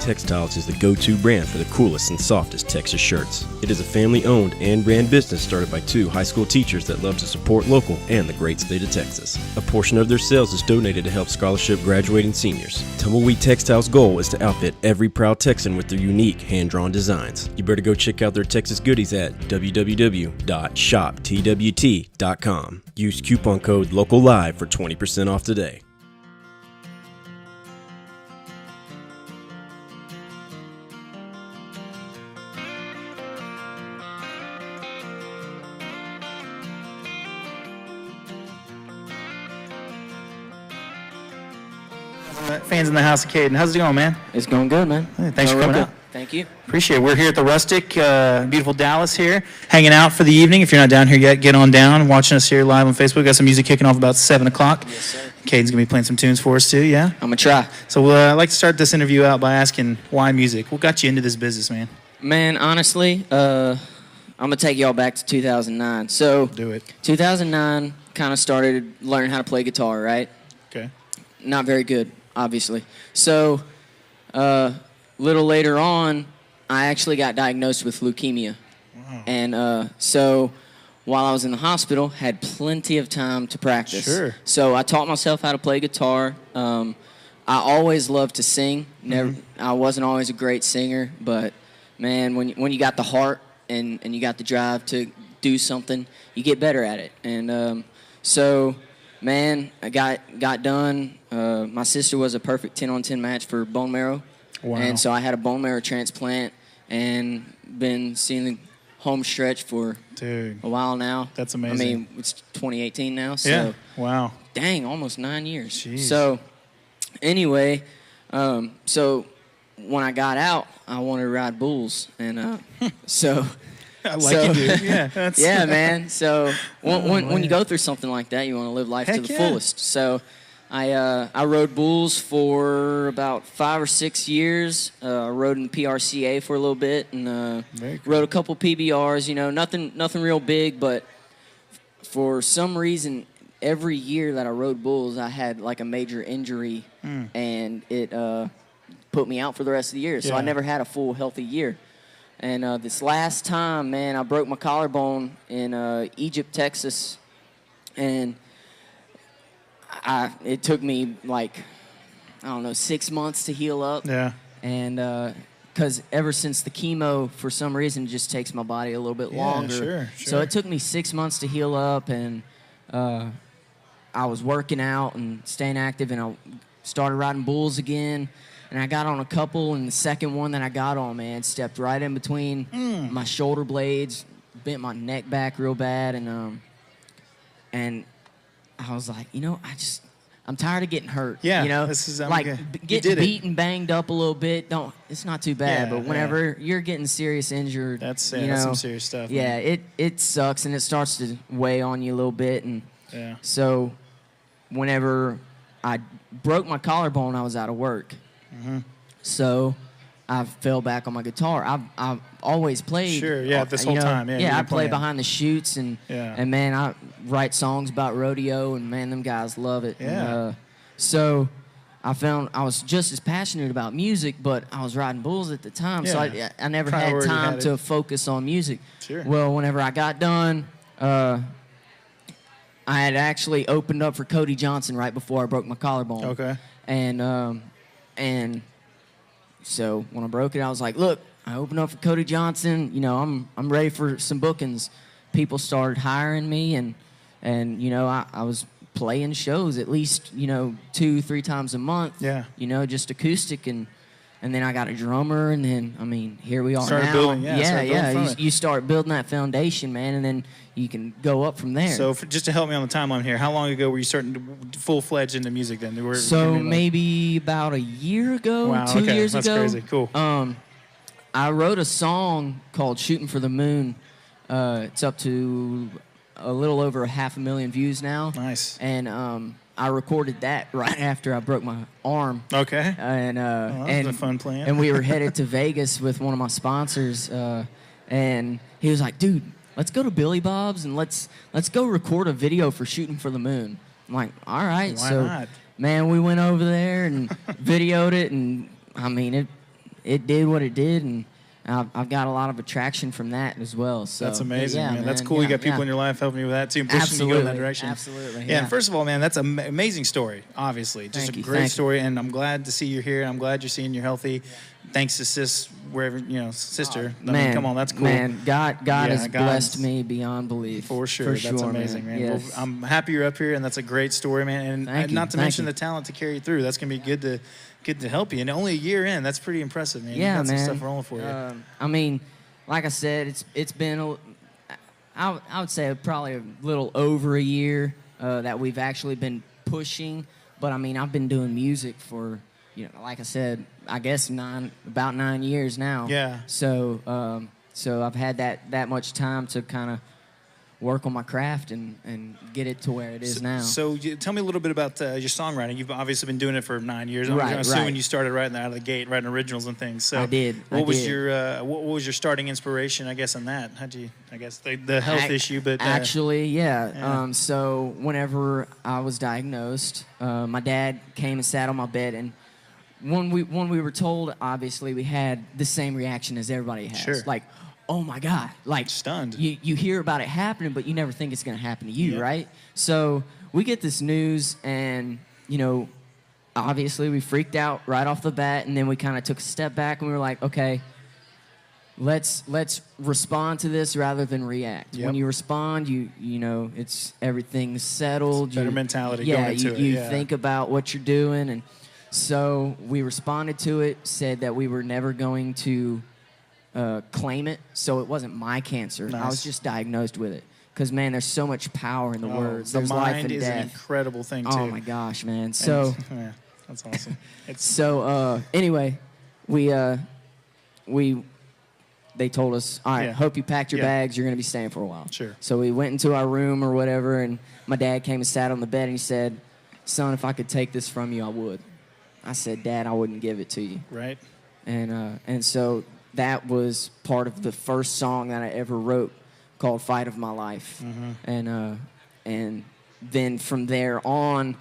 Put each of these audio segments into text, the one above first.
Textiles is the go-to brand for the coolest and softest Texas shirts. It is a family-owned and ran business started by two high school teachers that love to support local and the great state of Texas. A portion of their sales is donated to help scholarship graduating seniors. Tumbleweed Textiles' goal is to outfit every proud Texan with their unique hand-drawn designs. You better go check out their Texas goodies at www.shoptwt.com. Use coupon code LOCALLIVE for 20% off today. Fans in the house of Caden. How's it going, man? It's going good, man. Hey, thanks for coming out. Thank you. Appreciate it. We're here at the Rustic, beautiful Dallas here, hanging out for the evening. If you're not down here yet, get on down. Watching us here live on Facebook. Got some music kicking off about 7 o'clock. Yes, sir. Caden's going to be playing some tunes for us, too, yeah? I'm going to try. So I'd like to start this interview out by asking, why music? What got you into this business, man? Man, honestly, I'm going to take y'all back to 2009. So, Do it. 2009, kind of started learning how to play guitar, right? Okay. Not very good, obviously. So, little later on, I actually got diagnosed with leukemia. Wow. And so while I was in the hospital, had plenty of time to practice. Sure. So I taught myself how to play guitar. I always loved to sing. I wasn't always a great singer, but man, when you got the heart and you got the drive to do something, you get better at it. And so, man, I got done. My sister was a perfect 10-on-10 match for bone marrow. Wow. And so I had a bone marrow transplant and been seeing the home stretch for Dude, a while now. that's amazing. I mean, it's 2018 now, so Yeah. Wow. dang, almost 9 years. Jeez. So anyway, so when I got out, I wanted to ride bulls, and so You do. Yeah. That's yeah, man. So when you go through something like that, you want to live life to the fullest. So I rode bulls for about 5 or 6 years. I rode in PRCA for a little bit, and rode a couple PBRs. You know, nothing real big, but for some reason, every year that I rode bulls, I had like a major injury, and it put me out for the rest of the year. So I never had a full healthy year. And this last time, man, I broke my collarbone in Egypt, Texas, and it took me like, I don't know, 6 months to heal up. Yeah. And because ever since the chemo, for some reason, it just takes my body a little bit longer. Sure. So it took me 6 months to heal up, and I was working out and staying active, and I started riding bulls again. And I got on a couple, and the second one that I got on, man, stepped right in between my shoulder blades, bent my neck back real bad, and I was like, you know, I'm tired of getting hurt. Yeah, you know, getting beat and banged up a little bit. It's not too bad, but whenever you're getting serious injured, that's some serious stuff. Yeah, it sucks, and it starts to weigh on you a little bit, and so whenever I broke my collarbone, I was out of work. So I fell back on my guitar. I've always played. Sure, yeah, this whole time. Yeah, I play behind the chutes, and man, I write songs about rodeo, and man, them guys love it. Yeah. And, so I found I was just as passionate about music, but I was riding bulls at the time, so I never had time to focus on music. Sure. Well, whenever I got done, I had actually opened up for Cody Johnson right before I broke my collarbone. Okay. And so when I broke it, I was like, look, I opened up for Cody Johnson. You know, I'm ready for some bookings. People started hiring me, and you know, I was playing shows at least, you know, 2-3 times a month. Yeah. You know, just acoustic, and then I got a drummer, and then, I mean, here we are started now. Building, You start building that foundation, man, and then you can go up from there. So just to help me on the timeline here, how long ago were you starting to full-fledged into music then? Maybe about a year ago, wow, 2 years that's ago. Crazy. Cool. I wrote a song called Shooting for the Moon. It's up to a little over 500,000 views now. Nice. And I recorded that right after I broke my arm. Okay. And that was a fun plan. And we were headed to Vegas with one of my sponsors, and he was like, "Dude, let's go to Billy Bob's and let's go record a video for Shooting for the Moon." I'm like, "All right." Why not? Man, we went over there and videoed it, and I mean, it did what it did, and I've got a lot of attraction from that as well. So that's amazing, yeah, man. That's cool. You got people in your life helping you with that too, and pushing you to go in that direction. Absolutely. Yeah, and first of all, man, that's an amazing story, obviously. Just a great story, and I'm glad to see you here. I'm glad you're seeing you're healthy. Thanks to sis, wherever, sister. I mean, come on, that's cool. Man, God has blessed me beyond belief. For sure. That's amazing, man. Yes. Well, I'm happy you're up here, and that's a great story, man. And not to mention the talent to carry you through. That's going to be good to help you. And only a year in, that's pretty impressive, man. Yeah, you got man. some stuff rolling for you. I mean, like I said, it's been, I would say probably a little over a year that we've actually been pushing. But, I mean, I've been doing music for, like I said, I guess about 9 years now. Yeah. So I've had that much time to kind of work on my craft and get it to where it is now. So tell me a little bit about your songwriting. You've obviously been doing it for 9 years. I'm Right, assuming right. you started right out of the gate, writing originals and things. So I did. What was your starting inspiration, I guess, on that? How'd you, I guess, the health issue, but actually, yeah. Yeah. So whenever I was diagnosed, my dad came and sat on my bed, and when we were told, obviously we had the same reaction as everybody has. Sure. Like, oh my God, like stunned. You hear about it happening, but you never think it's going to happen to you, Yeah. right? So we get this news, and obviously we freaked out right off the bat, and then we kind of took a step back, and we were like, okay, let's respond to this rather than react. Yep. When you respond, you it's everything's settled. It's better mentality Yeah, going into it. you Yeah. think about what you're doing, and so we responded to it. Said that we were never going to claim it, so it wasn't my cancer. Nice. I was just diagnosed with it. Because man, there's so much power in the words. The There's life mind and is death. an incredible thing too. Oh my gosh, man. So yeah, that's awesome. anyway, they told us, all right, Yeah. hope you packed your Yeah. bags. You're going to be staying for a while. Sure. So we went into our room or whatever, and my dad came and sat on the bed, and he said, son, if I could take this from you, I would. I said, Dad, I wouldn't give it to you. Right. And so that was part of the first song that I ever wrote called Fight of My Life. Mm-hmm. And then from there on,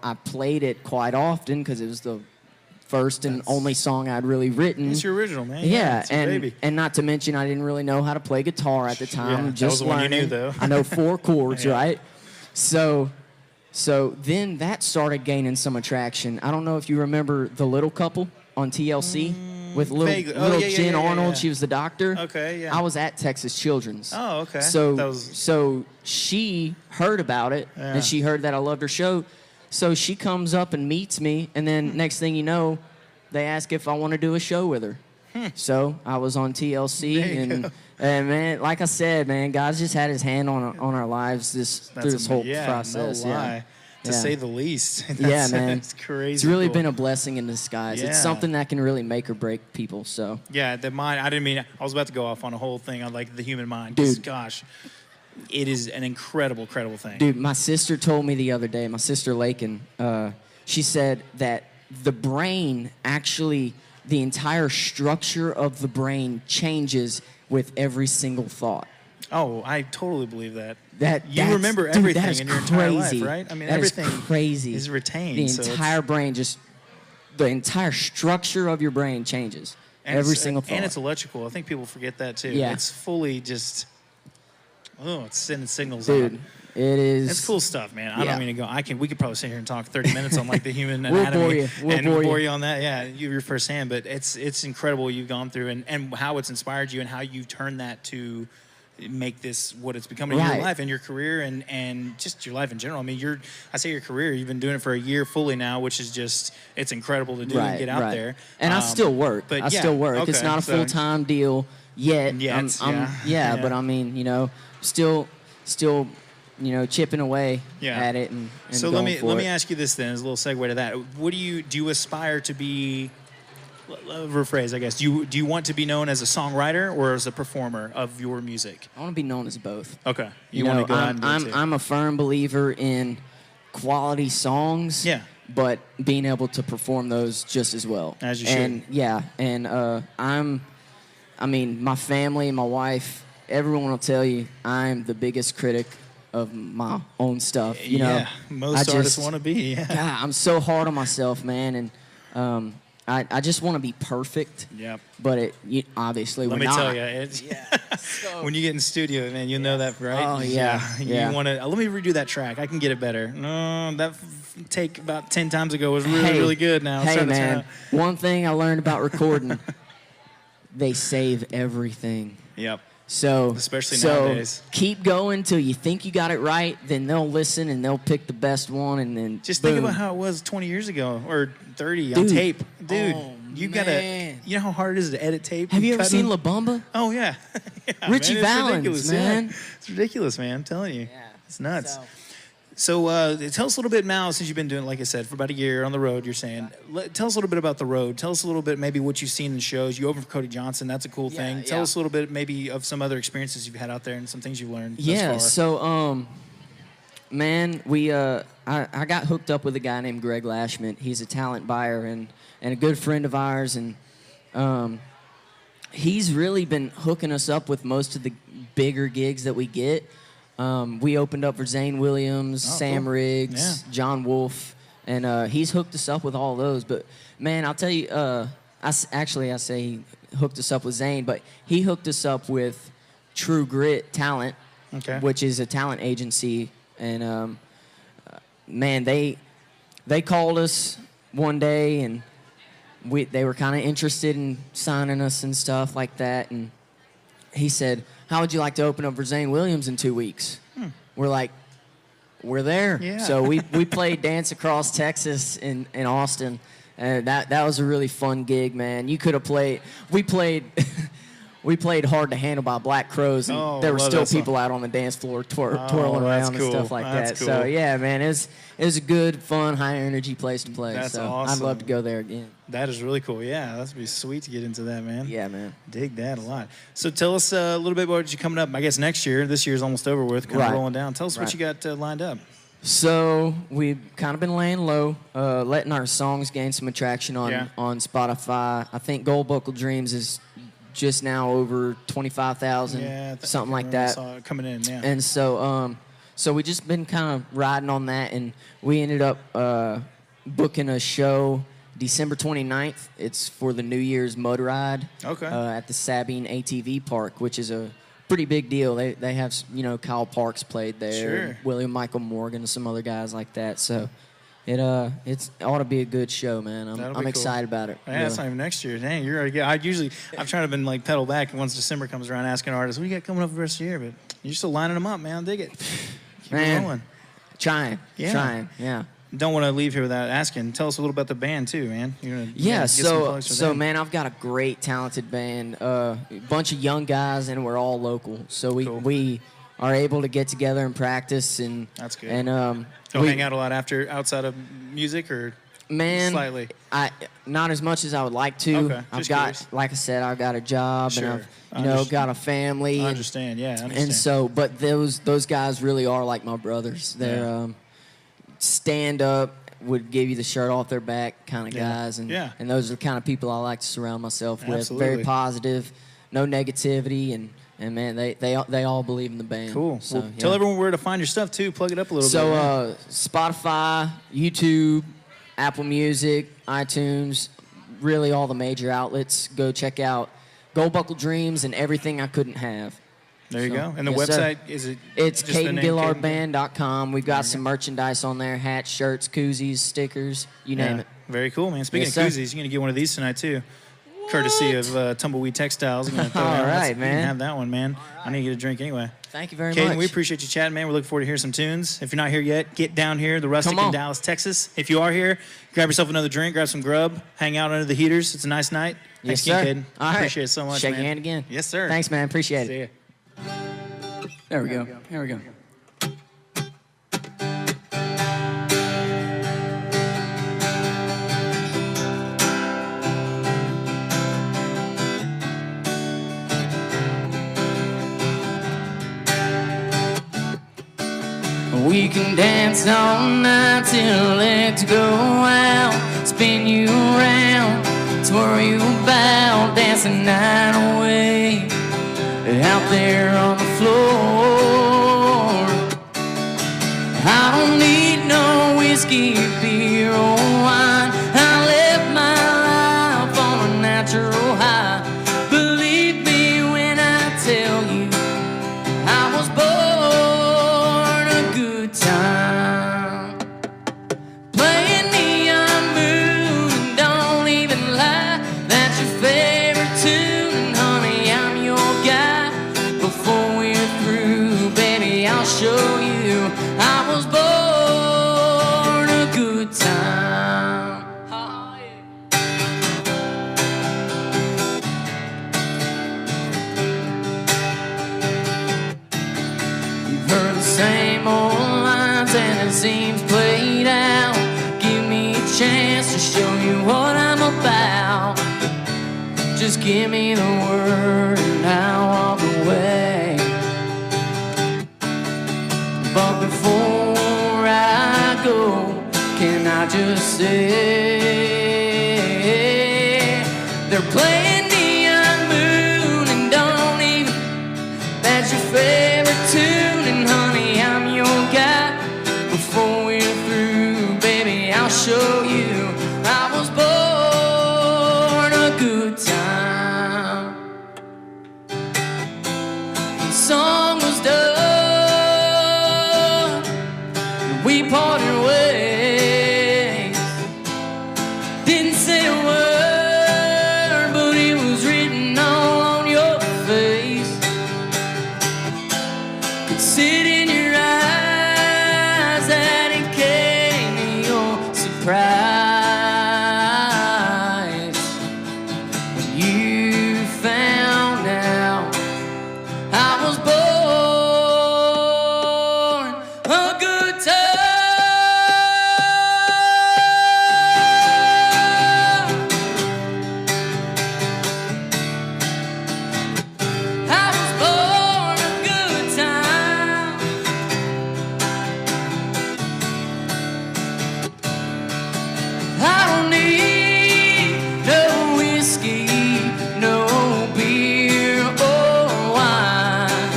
I played it quite often because it was the first and only song I'd really written. It's your original, man. Yeah, it's your baby. and not to mention I didn't really know how to play guitar at the time. Yeah, Just that was the one you learning. knew, though. I know 4 chords, Yeah. right? So then that started gaining some attraction. I don't know if you remember The Little Couple on TLC with vaguely. little Yeah, Jen Arnold. yeah. She was the doctor. Okay, yeah. I was at Texas Children's. Oh, okay. So she heard about it, Yeah. and she heard that I loved her show. So she comes up and meets me, and then next thing you know, they ask if I want to do a show with her. So I was on TLC, There you go. and man, like I said, man, God's just had His hand on our lives through this whole process. No lie. To Yeah. say the least. Yeah, man. It's crazy. It's really cool. been a blessing in disguise. Yeah. It's something that can really make or break people. So Yeah, the mind. I didn't mean. I was about to go off on a whole thing on like the human mind. 'Cause, Dude. gosh, it is an incredible thing. dude, my sister told me the other day, my sister Lakin, she said that the brain actually, the entire structure of the brain changes with every single thought. Oh, I totally believe that. That You that's- remember dude, everything that is in your entire life, crazy. right? I mean, That is everything crazy. is retained. The so it's- entire brain the entire structure of your brain changes. Every single thought. And it's electrical. I think people forget that too. Yeah. It's fully just. Oh, it's sending signals Dude, out. it is. It's cool stuff, man. I Yeah. don't mean to go. We could probably sit here and talk 30 minutes on like the human We'll anatomy bore you. We'll and bore bore you. you on that. Yeah, you're firsthand, but it's incredible what you've gone through and how it's inspired you and how you've turned that to make this what it's becoming in Right. your life and your career and just your life in general. I mean, I say your career. You've been doing it for a year fully now, which is just it's incredible to do and get out there. And I still work. but I yeah, still work. It's okay, not a so- full-time deal yet. Yet, I'm, yeah. but I mean, still, chipping away Yeah. at it and So going let for me it. ask you this then, as a little segue to that. What do you aspire to be? Rephrase, I guess. Do you want to be known as a songwriter or as a performer of your music? I want to be known as both. Okay, you want to go out and do it too. I'm a firm believer in quality songs. Yeah. But being able to perform those just as well. As you should. And yeah, and my family, my wife, everyone will tell you I'm the biggest critic of my own stuff. Yeah, most artists want to be. Yeah. God, I'm so hard on myself, man, and I just want to be perfect. Yep. But obviously Let we're me not. tell you, so, when you get in studio, man, you know that, right? Oh yeah. You want to. Let me redo that track. I can get it better. No, that take about 10 times ago was really good. Now, hey man, one thing I learned about recording, they save everything. Yep. So especially nowadays, keep going till you think you got it right. Then they'll listen and they'll pick the best one, and then just boom. think about how it was 20 years ago or 30 on tape, dude. You gotta, you know how hard it is to edit tape. Have you ever seen La Bamba? Oh yeah, Richie Valens, man. Yeah. It's ridiculous, man. I'm telling you, it's nuts. So tell us a little bit now, since you've been doing, like I said, for about a year on the road, you're saying. Tell us a little bit about the road. Tell us a little bit maybe what you've seen in shows. You opened for Cody Johnson. That's a cool thing. Tell us a little bit maybe of some other experiences you've had out there and some things you've learned thus far. So, man, I got hooked up with a guy named Greg Lashman. He's a talent buyer and a good friend of ours. And he's really been hooking us up with most of the bigger gigs that we get. We opened up for Zane Williams, Sam Riggs, John Wolfe, and he's hooked us up with all those. But, man, I'll tell you, I say he hooked us up with Zane, but he hooked us up with True Grit Talent, which is a talent agency. And, man, they called us one day, and they were kind of interested in signing us and stuff like that. And he said, how would you like to open up for Zane Williams in 2 weeks? We're like, we're there. Yeah. So we played Dance Across Texas in Austin. And that was a really fun gig, man. You could have played. We played Hard to Handle by Black Crowes, and there were still people out on the dance floor twirling around and stuff like that. Cool. So yeah, man, it was a good, fun, high energy place to play. That's so awesome. I'd love to go there again. That is really cool. Yeah, that'd be sweet to get into that, man. Yeah, man. Dig that a lot. So tell us a little bit about what you coming up. I guess next year. This year's almost over with. Kind of rolling down. Tell us what you got lined up. So we've kind of been laying low, letting our songs gain some attraction on Spotify. I think Gold Buckle Dreams is just now over 25,000, something like that. Saw it coming in, yeah. And so we just been kind of riding on that, and we ended up booking a show December 29th. It's for the New Year's Mud Ride at the Sabine ATV Park, which is a pretty big deal. They have, Kyle Parks played there, William Michael Morgan, and some other guys like that. So it ought to be a good show, man. I'm excited about it. Yeah, really. That's not even next year. Dang, you're already. I've tried to been like pedal back, and once December comes around, asking artists, "What do you got coming up for the rest of the year?" But you're still lining them up, man. Dig it. Keep it rolling. Trying. Don't want to leave here without asking. Tell us a little about the band too, man. So man, I've got a great, talented band, a bunch of young guys, and we're all local. So we are able to get together and practice, and that's good. And we hang out a lot outside of music, or slightly. Not as much as I would like to. Okay, like I said, I've got a job, and I've got a family. I understand. And so, but those guys really are like my brothers. They're stand up, would give you the shirt off their back kind of guys, and those are the kind of people I like to surround myself with. Very positive, no negativity, and man, they all believe in the band. Cool. So, well, tell everyone where to find your stuff too. Plug it up a little bit. So Spotify, YouTube, Apple Music, iTunes, really all the major outlets. Go check out Gold Buckle Dreams and Everything I Couldn't Have. There you go. And the website, is it? It's CadenGillardBand.com. We've got some merchandise on there: hats, shirts, koozies, stickers, you name it. Very cool, man. Speaking of koozies, you're going to get one of these tonight, too. Courtesy of Tumbleweed Textiles. All right, man. You can have that one, man. I need to get a drink anyway. Thank you very Caden, much. we appreciate you chatting, man. We're looking forward to hearing some tunes. If you're not here yet, get down here, the Rustic in Dallas, Texas. If you are here, grab yourself another drink, grab some grub, hang out under the heaters. It's a nice night. Thanks again, Caden. All right. Appreciate it so much, Shake man. your hand again. Yes, sir. Thanks, man. Appreciate it. There we go. Here we go. We can dance all night till legs go out, spin you around, twirl you about, dance the night away. Out there on the floor, I don't need no whiskey, beer, or wine. I live my show you I was born a good time. Oh, yeah. You've heard the same old lines and it seems played out. Give me a chance to show you what I'm about. Just give me the word and I'll walk away. But before I go, can I just say they're playing Neon Moon and don't even, that's your favorite tune. And honey, I'm your guy. Before we're through, baby, I'll show you I was born a good time. The song was done, we parted ways. Didn't say a word, but it was written all on your face. Could sit in your eyes that it came to your surprise when you found out I was born a good time. I was born a good time. I don't need no whiskey, no beer or wine,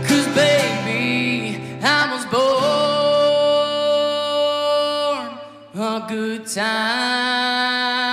'cause baby, I was born a good time.